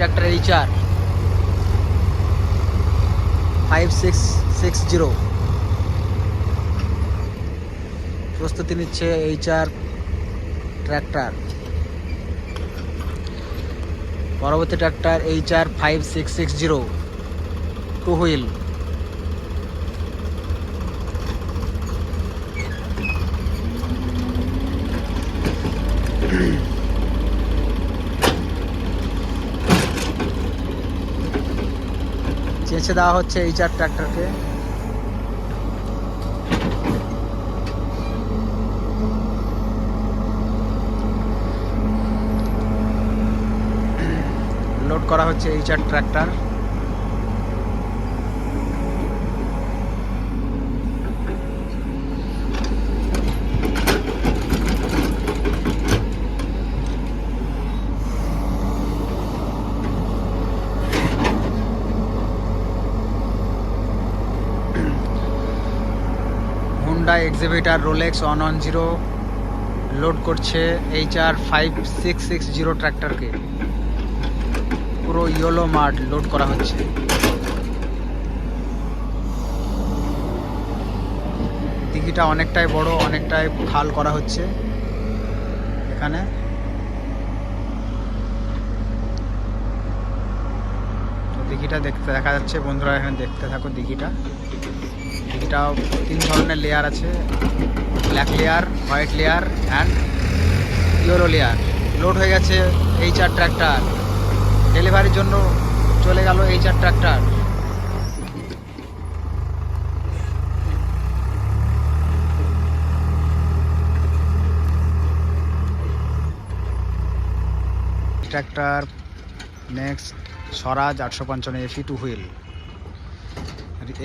Tractor HR 5660 প্রস্তুতি নিচ্ছে HR tractor. পরবর্তী ট্র্যাক্টর HR 5660 টু হুইল। চেঁচে দেওয়া হচ্ছে HR ট্র্যাক্টরকে। লোড করা হচ্ছে HR tractor. Hyundai excavator Rolex 110 load করছে HR 5660 ট্র্যাক্টরকে। পুরো ইয়েলো মাড লোড করা হচ্ছে। দিঘিটা অনেকটাই বড়, অনেকটাই খাল করা হচ্ছে এখানে। তো দিঘিটা দেখা যাচ্ছে বন্ধুরা, এখানে দেখতে থাকো দিঘিটা। দিঘিটা 3 ধরনের লেয়ার আছে, black layer, white layer and yellow layer. Load হয়ে গেছে HR ট্র্যাক্টর। ডেলিভারির জন্য চলে গেল HR ট্র্যাক্টর। ট্র্যাক্টর নেক্সট স্বরাজ 855 FE টু হুইল।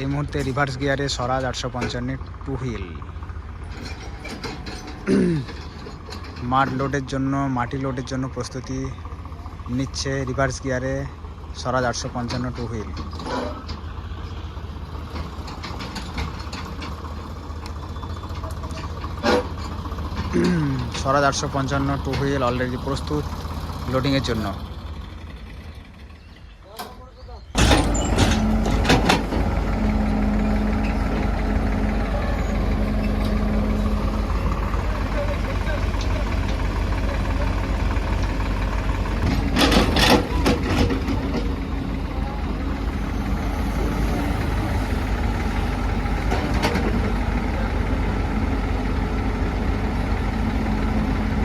এই মুহূর্তে রিভার্স গিয়ারে স্বরাজ 855 টু হুইল। মাটি লোডের জন্য প্রস্তুতি নিচ্ছে রিভার্স গিয়ারে স্বরাজ 855 টু হুইল। স্বরাজ 855 টু হুইল অলরেডি প্রস্তুত লোডিংয়ের জন্য।